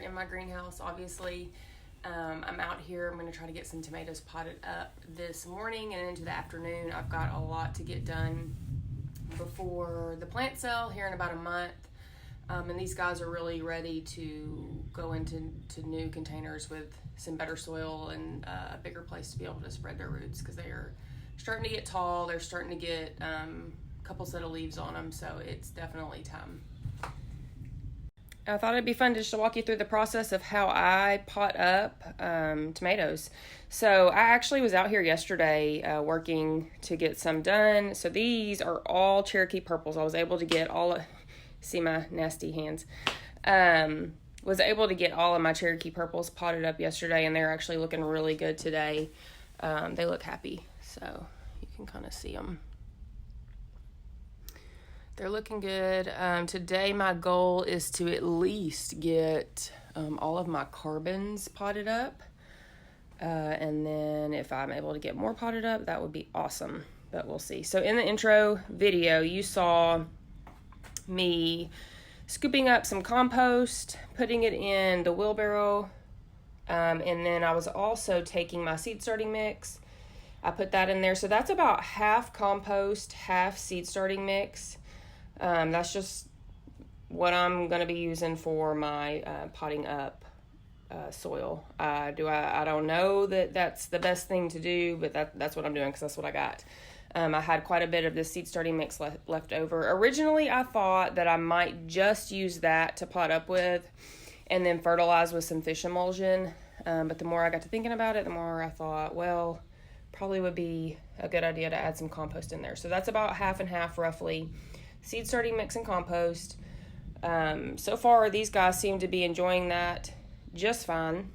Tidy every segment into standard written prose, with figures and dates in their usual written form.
in my greenhouse, obviously. I'm out here. I'm going to try to get some tomatoes potted up this morning and into the afternoon. I've got a lot to get done before the plant sale here in about a month. And these guys are really ready to go into new containers with some better soil and a bigger place to be able to spread their roots, because they are starting to get tall. They're starting to get a couple set of leaves on them, so it's definitely time. I thought it'd be fun just to walk you through the process of how I pot up tomatoes. So I actually was out here yesterday working to get some done. So these are all Cherokee purples. I was able to get see my nasty hands. Was able to get all of my Cherokee purples potted up yesterday, and they're actually looking really good today. They look happy, so you can kind of see them. They're looking good. Today my goal is to at least get all of my carbons potted up. And then if I'm able to get more potted up, that would be awesome. But we'll see. So in the intro video, you saw me scooping up some compost, putting it in the wheelbarrow. And then I was also taking my seed starting mix. I put that in there. So that's about half compost, half seed starting mix. That's just what I'm going to be using for my potting up soil. I don't know that that's the best thing to do, but that's what I'm doing because that's what I got. I had quite a bit of this seed starting mix left over. Originally, I thought that I might just use that to pot up with and then fertilize with some fish emulsion. But the more I got to thinking about it, the more I thought, well, probably would be a good idea to add some compost in there. So that's about half and half roughly. Seed starting mix and compost. So far, these guys seem to be enjoying that just fine.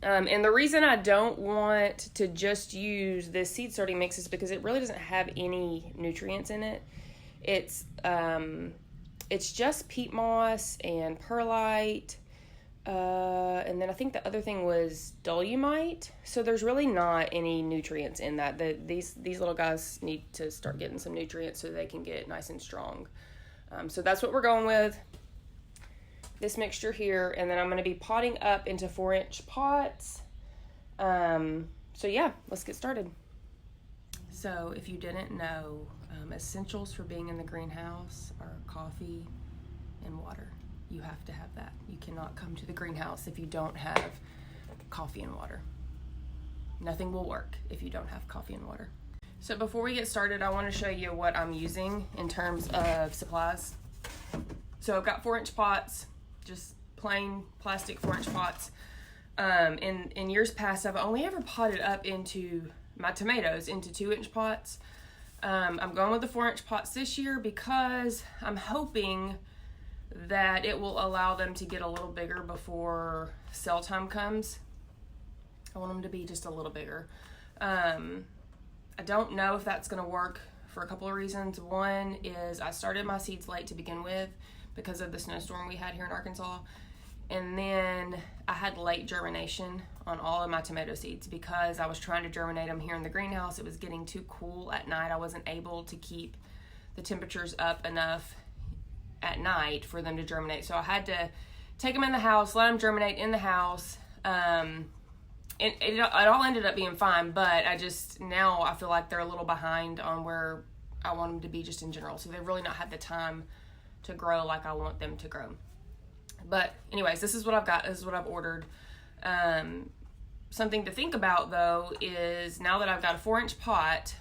And the reason I don't want to just use this seed starting mix is because it really doesn't have any nutrients in it. It's just peat moss and perlite. And then I think the other thing was dolomite. So there's really not any nutrients in that. These little guys need to start getting some nutrients so they can get nice and strong. So that's what we're going with. This mixture here, and then I'm going to be potting up into 4-inch pots. So yeah, let's get started. So if you didn't know, essentials for being in the greenhouse are coffee and water. You have to have that. You cannot come to the greenhouse if you don't have coffee and water. Nothing will work if you don't have coffee and water. So before we get started, I want to show you what I'm using in terms of supplies. So I've got 4-inch pots, just plain plastic 4-inch pots. In years past, I've only ever potted up into my tomatoes into 2-inch pots. I'm going with the 4-inch pots this year because I'm hoping that it will allow them to get a little bigger before sale time comes. I want them to be just a little bigger. I don't know if that's going to work for a couple of reasons. One is I started my seeds late to begin with because of the snowstorm we had here in Arkansas. And then I had late germination on all of my tomato seeds because I was trying to germinate them here in the greenhouse. It was getting too cool at night. I wasn't able to keep the temperatures up enough at night for them to germinate. So I had to take them in the house, let them germinate in the house. It all ended up being fine, but now I feel like they're a little behind on where I want them to be just in general. So they've really not had the time to grow like I want them to grow. But anyways, this is what I've got. This is what I've ordered. Something to think about though is now that I've got a 4-inch pot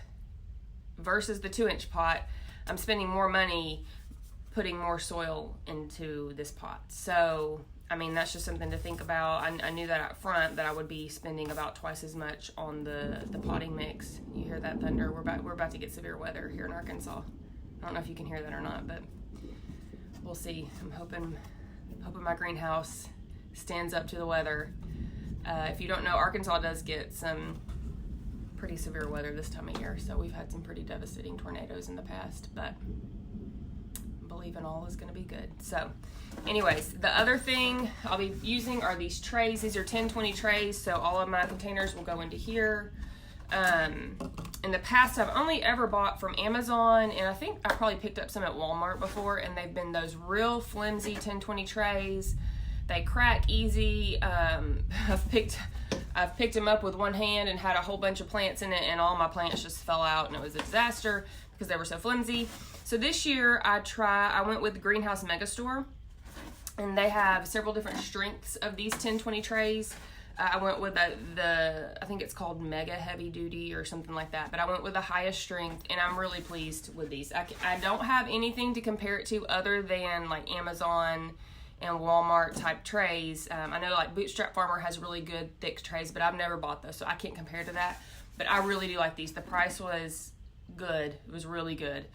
versus the 2-inch pot, I'm spending more money putting more soil into this pot. So, I mean, that's just something to think about. I knew that up front that I would be spending about twice as much on the potting mix. You hear that thunder? We're about to get severe weather here in Arkansas. I don't know if you can hear that or not, but we'll see. I'm hoping my greenhouse stands up to the weather. If you don't know, Arkansas does get some pretty severe weather this time of year. So we've had some pretty devastating tornadoes in the past, but believing all is going to be good. So anyways, the other thing I'll be using are these trays. These are 10-20 trays, so all of my containers will go into here. In the past, I've only ever bought from Amazon, and I think I probably picked up some at Walmart before, and they've been those real flimsy 10-20 trays They crack easy. I've picked them up with one hand and had a whole bunch of plants in it, and all my plants just fell out, and it was a disaster because they were so flimsy. So this year I went with the Greenhouse Megastore, and they have several different strengths of these 10-20 trays. I went with I think it's called Mega Heavy Duty or something like that, but I went with the highest strength, and I'm really pleased with these. I don't have anything to compare it to other than like Amazon and Walmart type trays. I know like Bootstrap Farmer has really good thick trays, but I've never bought those, so I can't compare to that. But I really do like these. The price was good. It was really good,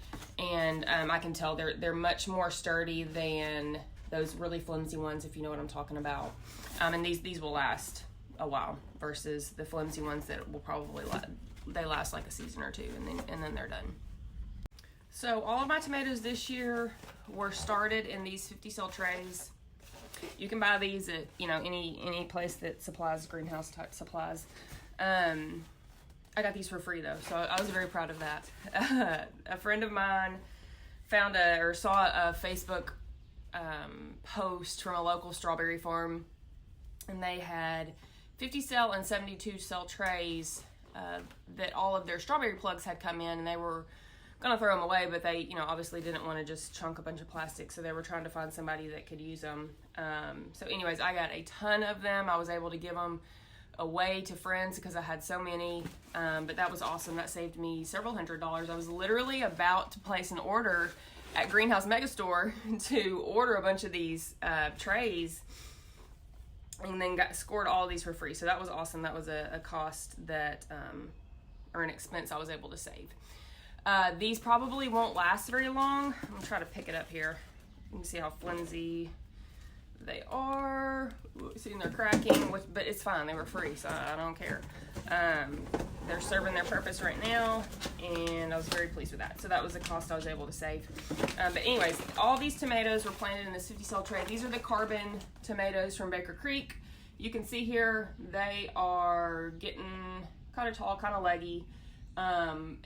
and I can tell they're much more sturdy than those really flimsy ones, if you know what I'm talking about. And these will last a while versus the flimsy ones that will probably last like a season or two, and then they're done. So all of my tomatoes this year were started in these 50 cell trays. You can buy these at any place that supplies greenhouse type supplies. I got these for free though, so I was very proud of that. A friend of mine saw a Facebook post from a local strawberry farm, and they had 50 cell and 72 cell trays that all of their strawberry plugs had come in, and they were gonna throw them away, but they obviously didn't want to just chunk a bunch of plastic, so they were trying to find somebody that could use them. So anyways, I got a ton of them. I was able to give them away to friends because I had so many, but that was awesome. That saved me several $100s. I was literally about to place an order at Greenhouse Megastore to order a bunch of these trays, and then scored all of these for free. So that was awesome. That was a cost that or an expense I was able to save. These probably won't last very long. I'm gonna try to pick it up here. You can see how flimsy they are. See, they're cracking, but it's fine. They were free, so I don't care. They're serving their purpose right now, and I was very pleased with that. So that was the cost I was able to save. But anyways, all these tomatoes were planted in this 50 cell tray. These are the carbon tomatoes from Baker Creek. You can see here they are getting kind of tall, kind of leggy.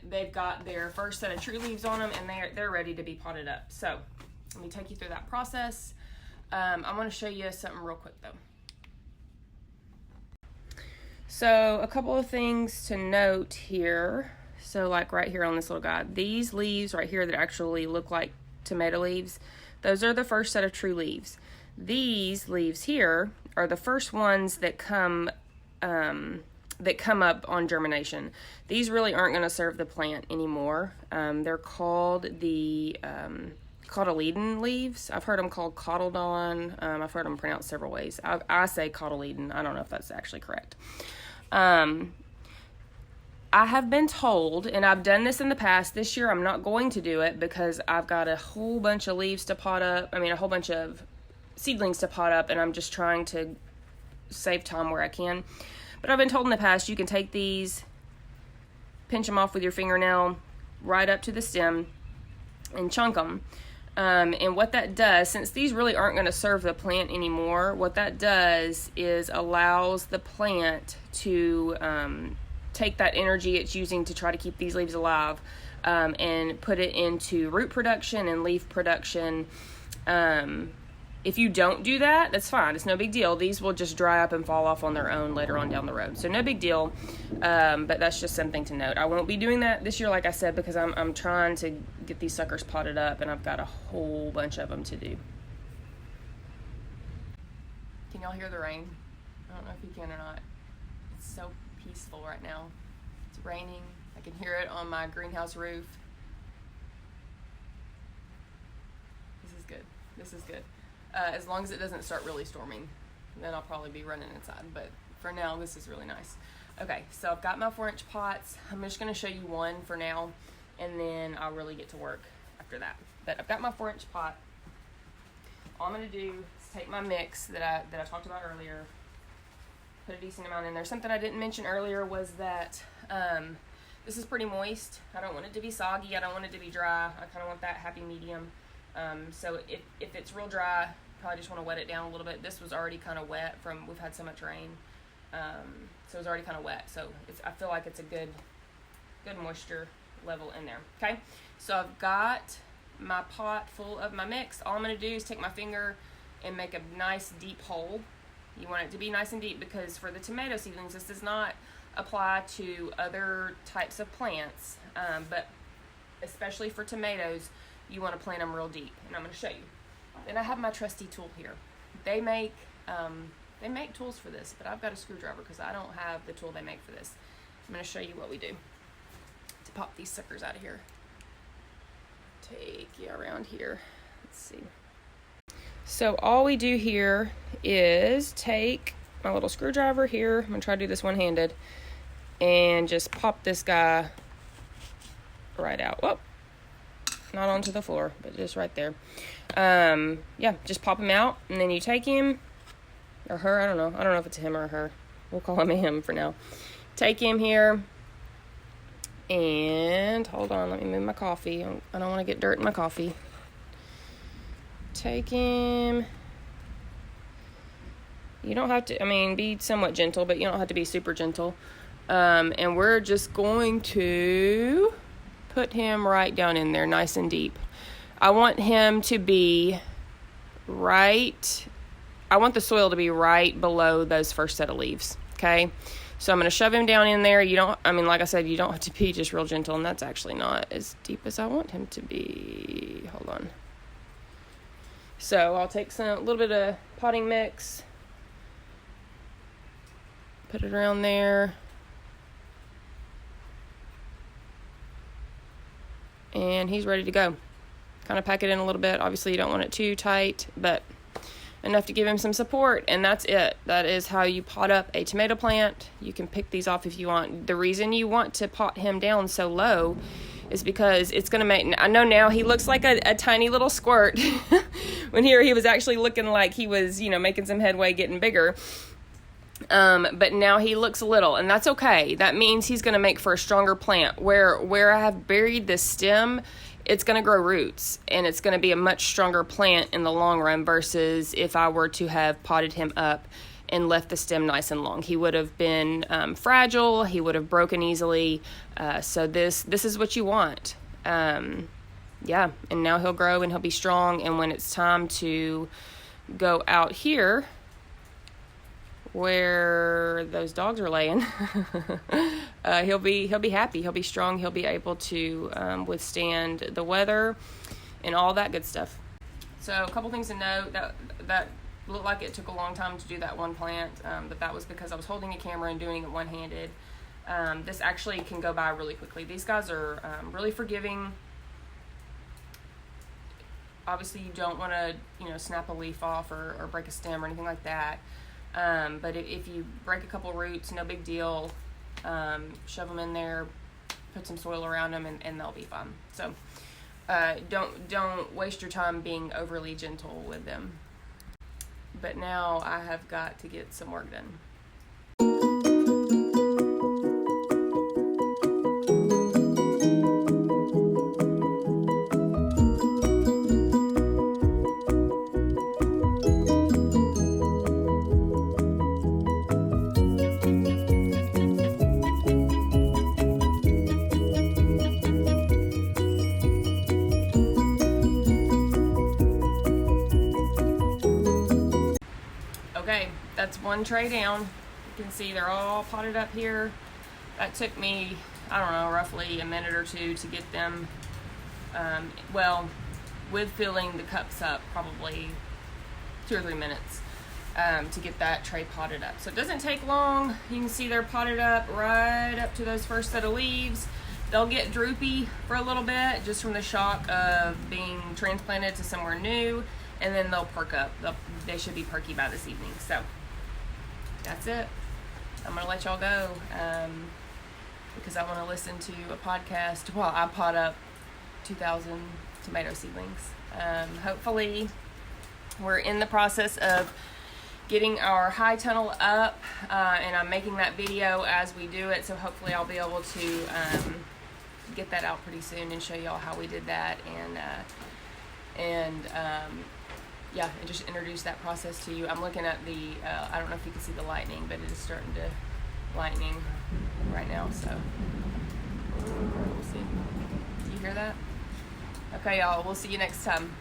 They've got their first set of true leaves on them, and they're ready to be potted up. So let me take you through that process. I'm going to show you something real quick though. So a couple of things to note here. So like right here on this little guy, these leaves right here that actually look like tomato leaves, those are the first set of true leaves. These leaves here are the first ones that come up on germination. These really aren't going to serve the plant anymore. They're called the cotyledon leaves. I've heard them called cotyledon. I've heard them pronounced several ways. I say cotyledon. I don't know if that's actually correct. I have been told, and I've done this in the past, this year I'm not going to do it because I've got a whole bunch of leaves to pot up. A whole bunch of seedlings to pot up, and I'm just trying to save time where I can. But I've been told in the past you can take these, pinch them off with your fingernail right up to the stem, and chunk them. And what that does, since these really aren't going to serve the plant anymore, what that does is allows the plant to take that energy it's using to try to keep these leaves alive and put it into root production and leaf production. If you don't do that, that's fine. It's no big deal. These will just dry up and fall off on their own later on down the road. So no big deal, but that's just something to note. I won't be doing that this year, like I said, because I'm trying to get these suckers potted up, and I've got a whole bunch of them to do. Can y'all hear the rain? I don't know if you can or not. It's so peaceful right now. It's raining. I can hear it on my greenhouse roof. This is good. This is good. As long as it doesn't start really storming, then I'll probably be running inside. But for now, this is really nice. Okay, so I've got my 4-inch pots. I'm just going to show you one for now, and then I'll really get to work after that. But I've got my 4-inch pot. All I'm going to do is take my mix that I talked about earlier, put a decent amount in there. Something I didn't mention earlier was that this is pretty moist. I don't want it to be soggy. I don't want it to be dry. I kind of want that happy medium. So if it's real dry, probably just want to wet it down a little bit. This was already kind of wet we've had so much rain. So it's already kind of wet. So I feel like it's a good moisture level in there. Okay. So I've got my pot full of my mix. All I'm going to do is take my finger, and make a nice deep hole. You want it to be nice and deep because for the tomato seedlings, this does not apply to other types of plants, but especially for tomatoes, you want to plant them real deep. And I'm going to show you. And I have my trusty tool here. They make tools for this, but I've got a screwdriver because I don't have the tool they make for this. I'm going to show you what we do to pop these suckers out of here. Take you around here. Let's see. So all we do here is take my little screwdriver here. I'm going to try to do this one-handed and just pop this guy right out. Whoop. Not onto the floor, but just right there. Yeah, just pop him out, and then you take him, or her, I don't know if it's him or her. We'll call him a him for now. Take him here, and hold on, let me move my coffee. I don't want to get dirt in my coffee. Take him. You don't have to, be somewhat gentle, but you don't have to be super gentle. And we're just going to put him right down in there, nice and deep. I want him to be I want the soil to be right below those first set of leaves, okay? So I'm going to shove him down in there. Like I said, you don't have to be just real gentle, and that's actually not as deep as I want him to be. Hold on. So I'll take a little bit of potting mix, put it around there. And he's ready to go. Kind of pack it in a little bit. Obviously, you don't want it too tight, but enough to give him some support, and that's it. That is how you pot up a tomato plant. You can pick these off if you want. The reason you want to pot him down so low is because it's going to make... I know now he looks like a tiny little squirt. When here he was actually looking like he was, making some headway, getting bigger. But now he looks little, and that's okay. That means he's going to make for a stronger plant. Where I have buried the stem, it's going to grow roots, and it's going to be a much stronger plant in the long run versus if I were to have potted him up and left the stem nice and long. He would have been fragile. He would have broken easily. So this is what you want. And now he'll grow and he'll be strong. And when it's time to go out here, where those dogs are laying, he'll be happy. He'll be strong. He'll be able to withstand the weather and all that good stuff. So a couple things to note. That looked like it took a long time to do that one plant, but that was because I was holding a camera and doing it one-handed. This actually can go by really quickly. These guys are really forgiving. Obviously, you don't want to snap a leaf off or break a stem or anything like that. But if you break a couple roots, no big deal. Shove them in there, put some soil around them, and they'll be fine. So don't waste your time being overly gentle with them. But now I have got to get some work done. Okay, that's one tray down. You can see they're all potted up here. That took me, roughly a minute or two to get them, with filling the cups up, probably 2 or 3 minutes to get that tray potted up. So it doesn't take long. You can see they're potted up right up to those first set of leaves. They'll get droopy for a little bit just from the shock of being transplanted to somewhere new, and then they'll perk up. They should be perky by this evening. So that's it. I'm going to let y'all go because I want to listen to a podcast while I pot up 2,000 tomato seedlings. Hopefully we're in the process of getting our high tunnel up, and I'm making that video as we do it, so hopefully I'll be able to get that out pretty soon and show y'all how we did that, and just introduce that process to you. I'm looking at the, I don't know if you can see the lightning, but it is starting to lightning right now, so we'll see. Do you hear that? Okay, y'all, we'll see you next time.